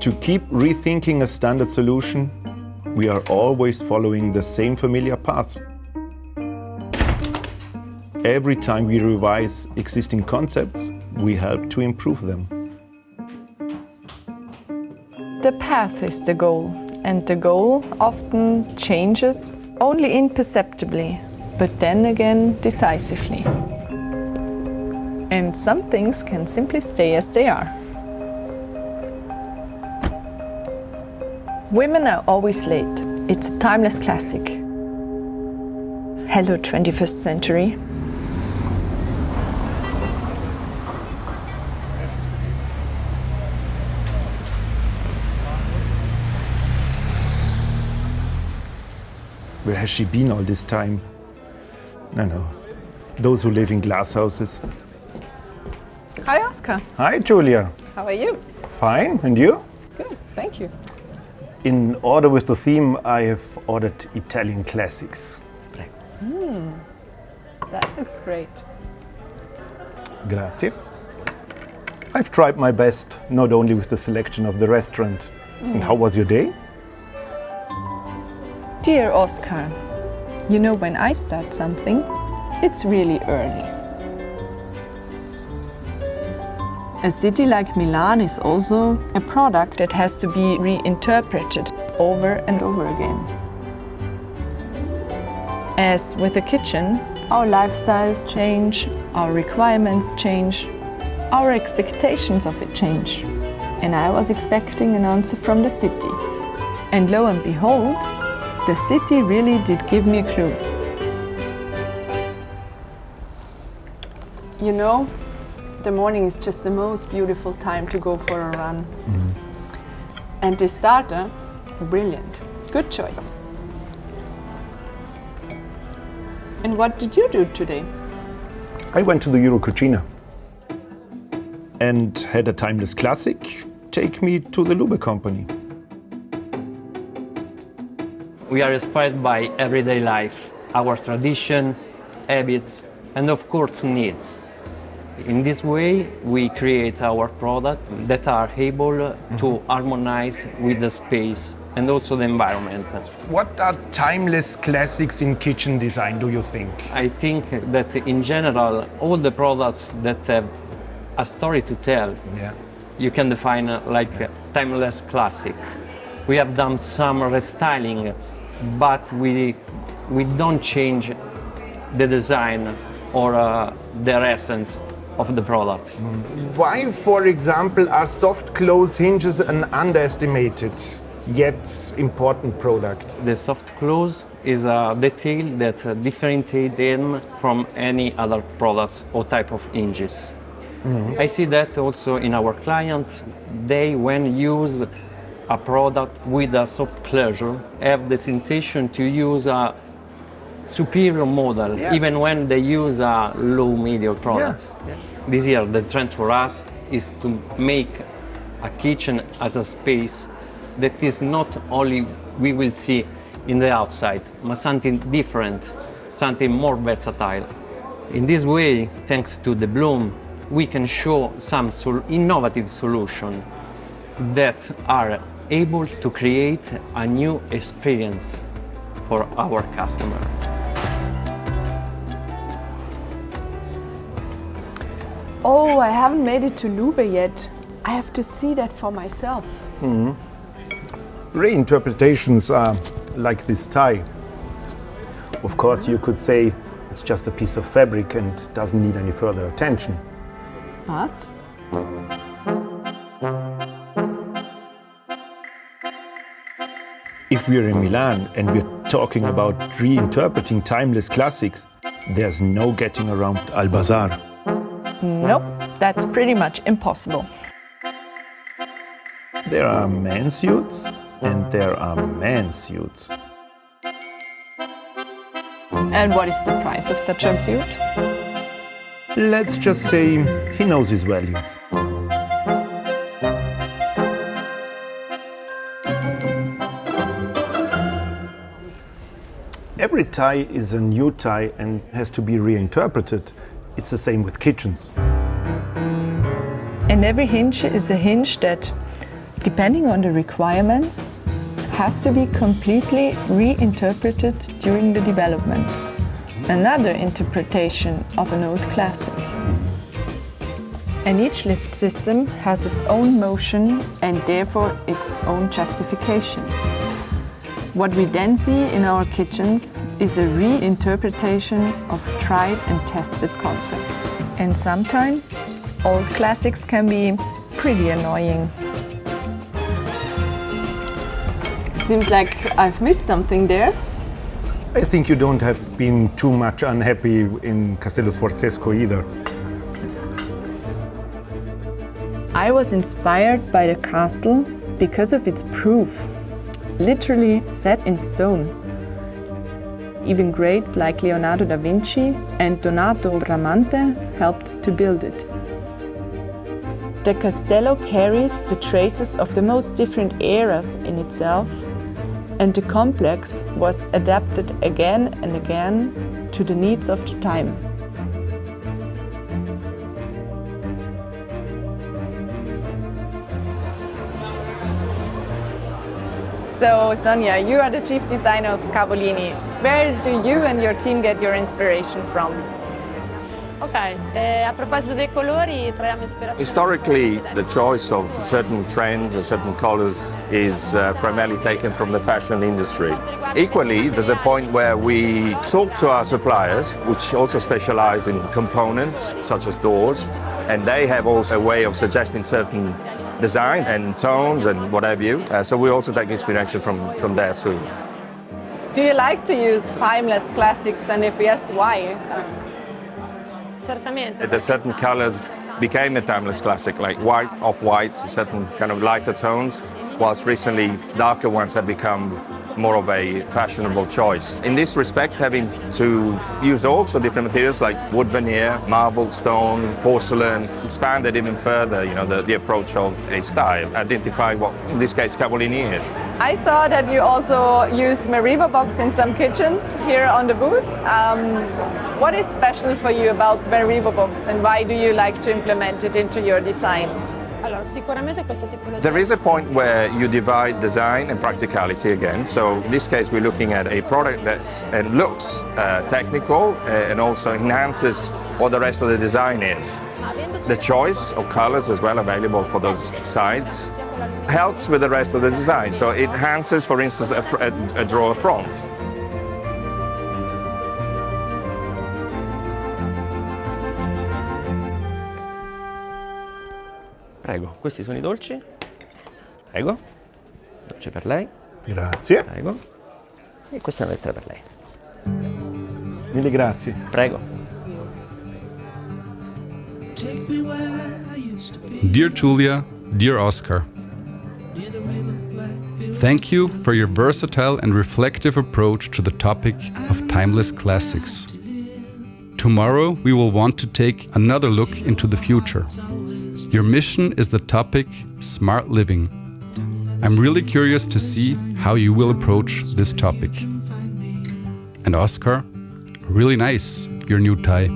To keep rethinking a standard solution, we are always following the same familiar path. Every time we revise existing concepts, we help to improve them. The path is the goal, and the goal often changes only imperceptibly, but then again decisively. And some things can simply stay as they are. Women are always late. It's a timeless classic. Hello, 21st century. Where has she been all this time? No. Those who live in glass houses. Hi, Oskar. Hi, Julia. How are you? Fine, and you? Good, thank you. In order with the theme, I have ordered Italian classics. That looks great. Grazie. I've tried my best, not only with the selection of the restaurant. And how was your day? Dear Oskar, you know, when I start something, it's really early. A city like Milan is also a product that has to be reinterpreted over and over again. As with the kitchen, our lifestyles change, our requirements change, our expectations of it change. And I was expecting an answer from the city. And lo and behold, the city really did give me a clue. You know, the morning is just the most beautiful time to go for a run. And this starter, brilliant. Good choice. And what did you do today? I went to the Euro Cucina and had a timeless classic take me to the Lube company. We are inspired by everyday life, our tradition, habits, and of course needs. In this way, we create our products that are able to harmonize with the space and also the environment. What are timeless classics in kitchen design, do you think? I think that in general, all the products that have a story to tell, you can define like a timeless classic. We have done some restyling, but we don't change the design or their essence of the products. Why, for example, are soft close hinges an underestimated yet important product? The soft close is a detail that differentiates them from any other products or type of hinges. I see that also in our clients. They, when use a product with a soft closure, have the sensation to use a superior model, even when they use a low medium product. This year, the trend for us is to make a kitchen as a space that is not only we will see in the outside, but something different, something more versatile. In this way, thanks to the Blum, we can show some innovative solutions that are able to create a new experience for our customer. Oh, I haven't made it to Lube yet. I have to see that for myself. Reinterpretations are like this tie. Of course, you could say it's just a piece of fabric and doesn't need any further attention. But? If we're in Milan and we're talking about reinterpreting timeless classics, there's no getting around Al Bazar. Nope, that's pretty much impossible. There are men's suits and there are men's suits. And what is the price of such a suit? Let's just say he knows his value. Every tie is a new tie and has to be reinterpreted. It's the same with kitchens. And every hinge is a hinge that depending on the requirements, has to be completely reinterpreted during the development. Another interpretation of an old classic. And each lift system has its own motion and therefore its own justification. What we then see in our kitchens is a reinterpretation of tried and tested concepts. And sometimes old classics can be pretty annoying. Seems like I've missed something there. I think you don't have been too much unhappy in Castello Sforzesco either. I was inspired by the castle because of its proof, literally set in stone. Even greats like Leonardo da Vinci and Donato Bramante helped to build it. The castello carries the traces of the most different eras in itself, and the complex was adapted again and again to the needs of the time. So, Sonia, you are the chief designer of Scavolini. Where do you and your team get your inspiration from? A proposito dei colori, traiamo ispirazione. Historically, the choice of certain trends and certain colors is primarily taken from the fashion industry. Equally, there's a point where we talk to our suppliers, which also specialize in components such as doors, and they have also a way of suggesting certain designs and tones and what have you. So we also take inspiration from there too. Do you like to use timeless classics, and if yes, why? Certamente. The certain colors became a timeless classic, like white, off-whites, certain kind of lighter tones, whilst recently darker ones have become more of a fashionable choice. In this respect, having to use also different materials like wood veneer, marble, stone, porcelain, expanded even further, the approach of a style, identify what, in this case, Scavolini is. I saw that you also use Mariva box in some kitchens here on the booth. What is special for you about Mariva box, and why do you like to implement it into your design? Allora, sicuramente questa tipologia. There is a point where you divide design and practicality again. So in this case, we're looking at a product that looks technical and also enhances what the rest of the design is. The choice of colors as well available for those sides helps with the rest of the design. So it enhances, for instance, a drawer front. Prego, questi sono i dolci. Prego. Dolce per lei. Grazie. Prego. E questa è una lettera per lei. Mille grazie. Prego. Dear Julia, dear Oskar, thank you for your versatile and reflective approach to the topic of timeless classics. Tomorrow we will want to take another look into the future. Your mission is the topic smart living. I'm really curious to see how you will approach this topic. And Oskar, really nice, your new tie.